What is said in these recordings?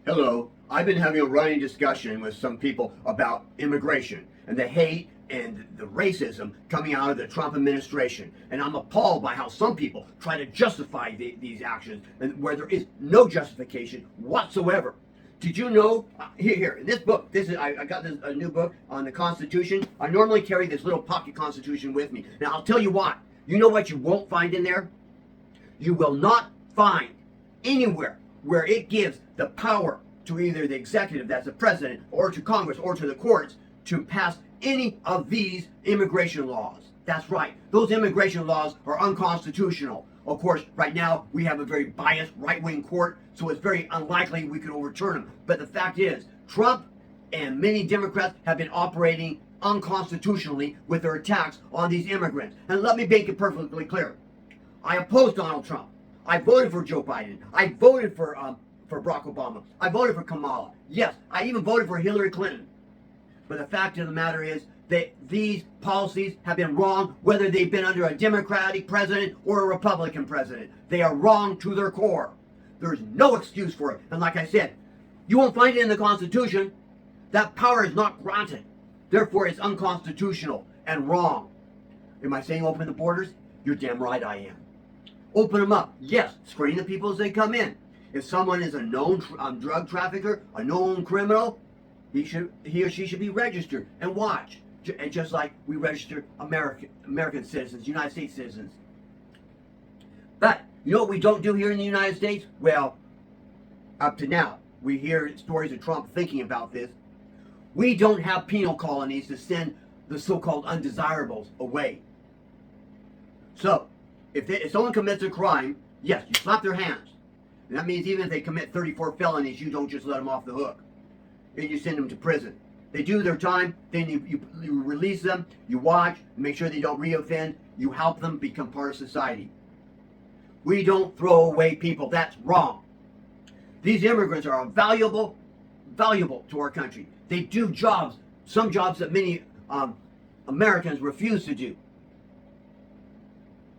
Hello. I've been having a running discussion with some people about immigration and the hate and the racism coming out of the Trump administration. And I'm appalled by how some people try to justify these actions and where there is no justification whatsoever. Did you know, here, in this book, I got a new book on the Constitution. I normally carry this little pocket Constitution with me. Now, I'll tell you what. You know what you won't find in there? You will not find anywhere where it gives the power to either the executive, that's the president, or to Congress, or to the courts, to pass any of these immigration laws. That's right. Those immigration laws are unconstitutional. Of course, right now, we have a very biased right-wing court, so it's very unlikely we could overturn them. But the fact is, Trump and many Democrats have been operating unconstitutionally with their attacks on these immigrants. And let me make it perfectly clear. I oppose Donald Trump. I voted for Joe Biden. I voted for Barack Obama. I voted for Kamala. Yes, I even voted for Hillary Clinton. But the fact of the matter is that these policies have been wrong, whether they've been under a Democratic president or a Republican president. They are wrong to their core. There's no excuse for it. And like I said, you won't find it in the Constitution. That power is not granted. Therefore, it's unconstitutional and wrong. Am I saying open the borders? You're damn right I am. Open them up. Yes, screen the people as they come in. If someone is a known drug trafficker, a known criminal, he or she should be registered and watch. And just like we register American citizens, United States citizens. But you know what we don't do here in the United States? Well, up to now, we hear stories of Trump thinking about this. We don't have penal colonies to send the so-called undesirables away. So, if someone commits a crime, yes, you slap their hands. And that means even if they commit 34 felonies, you don't just let them off the hook. And you send them to prison. They do their time, then you release them, you watch, make sure they don't reoffend, you help them become part of society. We don't throw away people. That's wrong. These immigrants are valuable to our country. They do jobs, some jobs that many Americans refuse to do.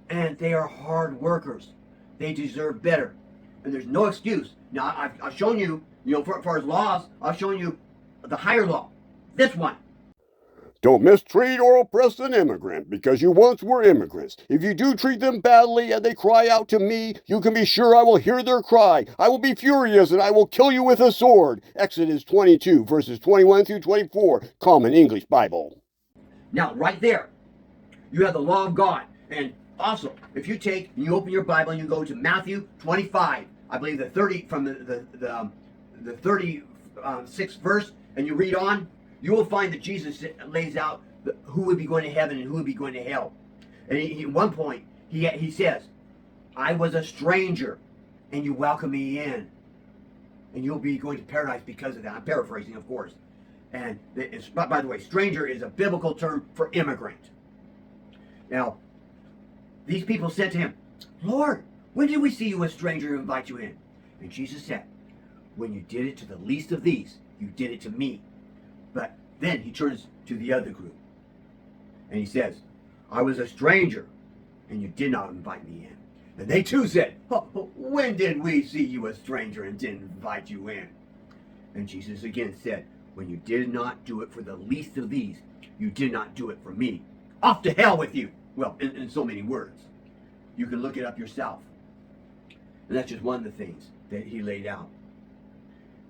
And they are hard workers. They deserve better. And there's no excuse. Now, I've shown you, as far as laws, I've shown you the higher law. This one. Don't mistreat or oppress an immigrant because you once were immigrants. If you do treat them badly and they cry out to me, you can be sure I will hear their cry. I will be furious and I will kill you with a sword. Exodus 22, verses 21 through 24, Common English Bible. Now, right there, you have the law of God. And also, if you open your Bible and you go to Matthew 25, I believe the 36th verse, and you read on, you will find that Jesus lays out who would be going to heaven and who would be going to hell. And at one point, he says, I was a stranger, and you welcome me in. And you'll be going to paradise because of that. I'm paraphrasing, of course. And by the way, stranger is a biblical term for immigrant. Now, these people said to him, Lord, when did we see you a stranger and invite you in? And Jesus said, when you did it to the least of these, you did it to me. But then he turns to the other group. And he says, I was a stranger, and you did not invite me in. And they too said, when did we see you a stranger and didn't invite you in? And Jesus again said, when you did not do it for the least of these, you did not do it for me. Off to hell with you. Well, in so many words. You can look it up yourself. And that's just one of the things that he laid out.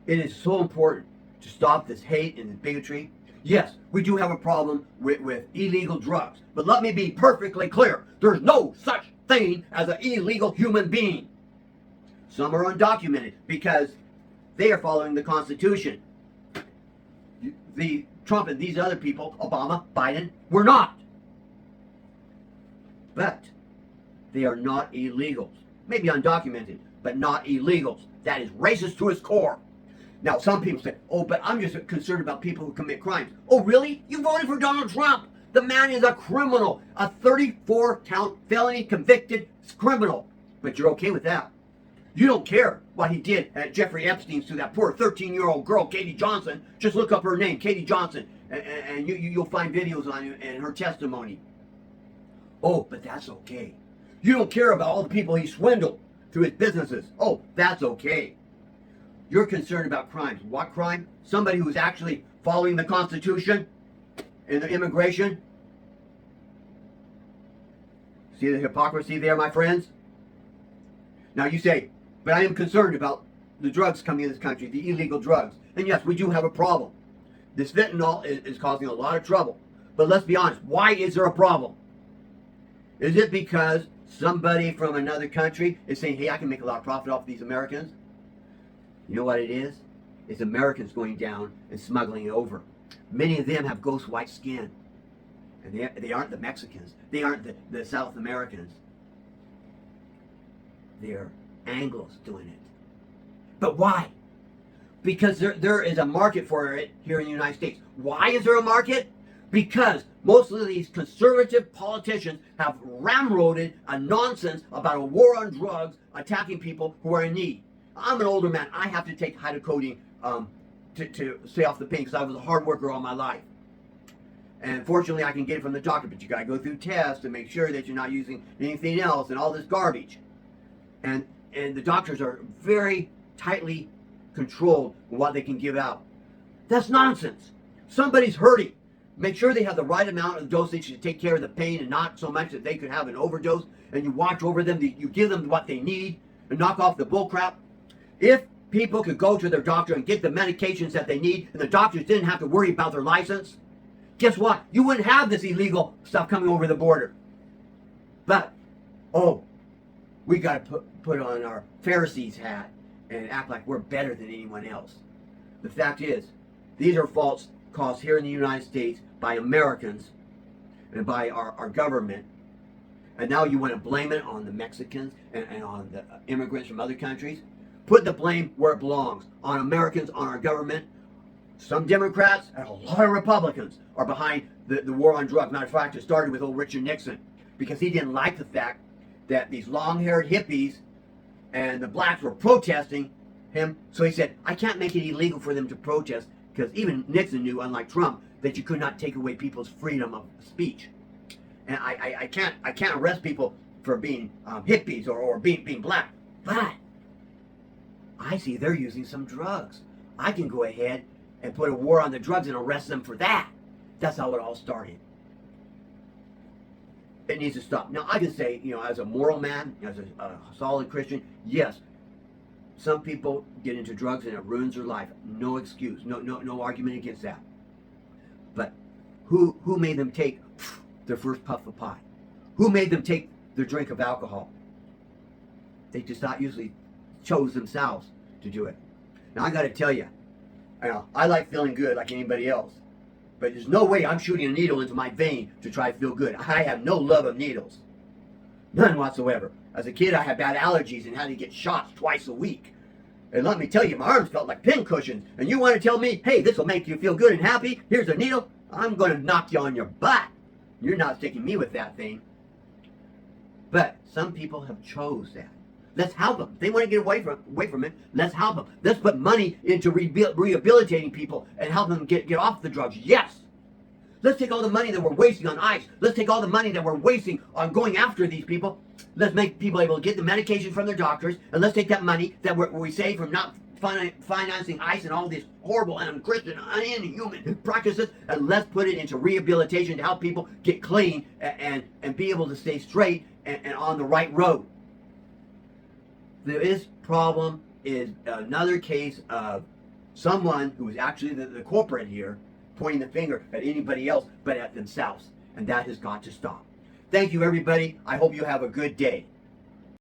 It is so important to stop this hate and bigotry. Yes, we do have a problem with illegal drugs. But let me be perfectly clear. There's no such thing as an illegal human being. Some are undocumented because they are following the Constitution. The Trump and these other people, Obama, Biden, were not. But they are not illegals. Maybe undocumented, but not illegals. That is racist to its core. Now, some people say, oh, but I'm just concerned about people who commit crimes. Oh, really? You voted for Donald Trump. The man is a criminal, a 34-count felony convicted criminal. But you're okay with that. You don't care what he did at Jeffrey Epstein's to that poor 13-year-old girl, Katie Johnson. Just look up her name, Katie Johnson, and you'll find videos on it and her testimony. Oh, but that's okay. You don't care about all the people he swindled through his businesses. Oh, that's okay. You're concerned about crimes. What crime? Somebody who's actually following the Constitution in the immigration. See the hypocrisy there, my friends? Now you say, but I am concerned about the drugs coming in this country, the illegal drugs. And yes, we do have a problem. This fentanyl is causing a lot of trouble. But let's be honest, why is there a problem? Is it because somebody from another country is saying, hey, I can make a lot of profit off these Americans? You know what it is? It's Americans going down and smuggling it over. Many of them have ghost white skin. And they aren't the Mexicans. They aren't the South Americans. They're Anglos doing it. But why? Because there is a market for it here in the United States. Why is there a market? Because most of these conservative politicians have ramroded a nonsense about a war on drugs attacking people who are in need. I'm an older man. I have to take hydrocodone to stay off the pain because I was a hard worker all my life. And fortunately, I can get it from the doctor, but you got to go through tests to make sure that you're not using anything else and all this garbage. And the doctors are very tightly controlled on what they can give out. That's nonsense. Somebody's hurting. Make sure they have the right amount of dosage to take care of the pain and not so much that they could have an overdose. And you watch over them, you give them what they need and knock off the bull crap. If people could go to their doctor and get the medications that they need and the doctors didn't have to worry about their license, guess what? You wouldn't have this illegal stuff coming over the border. But, we got to put on our Pharisees hat and act like we're better than anyone else. The fact is, these are faults caused here in the United States by Americans and by our government. And now you want to blame it on the Mexicans and on the immigrants from other countries. Put the blame where it belongs, on Americans, on our government. Some Democrats and a lot of Republicans are behind the war on drugs. Matter of fact, it started with old Richard Nixon because he didn't like the fact that these long-haired hippies and the blacks were protesting him. So he said, I can't make it illegal for them to protest, because even Nixon knew, unlike Trump, that you could not take away people's freedom of speech. And I can't arrest people for being hippies or being black. But I see they're using some drugs. I can go ahead and put a war on the drugs and arrest them for that. That's how it all started. It needs to stop. Now, I can say, as a moral man, as a solid Christian, yes, some people get into drugs and it ruins their life. No excuse. No argument against that. But who made them take their first puff of pie? Who made them take their drink of alcohol? They just not usually chose themselves to do it. Now, I got to tell you, I like feeling good like anybody else. But there's no way I'm shooting a needle into my vein to try to feel good. I have no love of needles. None whatsoever. As a kid, I had bad allergies and had to get shots twice a week. And let me tell you, my arms felt like pin cushions. And you want to tell me, hey, this will make you feel good and happy? Here's a needle. I'm going to knock you on your butt. You're not sticking me with that thing. But some people have chose that. Let's help them. If they want to get away from it, let's help them. Let's put money into rehabilitating people and help them get off the drugs. Yes. Let's take all the money that we're wasting on ICE. Let's take all the money that we're wasting on going after these people. Let's make people able to get the medication from their doctors. And let's take that money that we save from not financing ICE and all these horrible and unchristian, inhuman practices, and let's put it into rehabilitation to help people get clean and be able to stay straight and on the right road. This problem is another case of someone who is actually the culprit here, pointing the finger at anybody else but at themselves. And that has got to stop. Thank you, everybody. I hope you have a good day.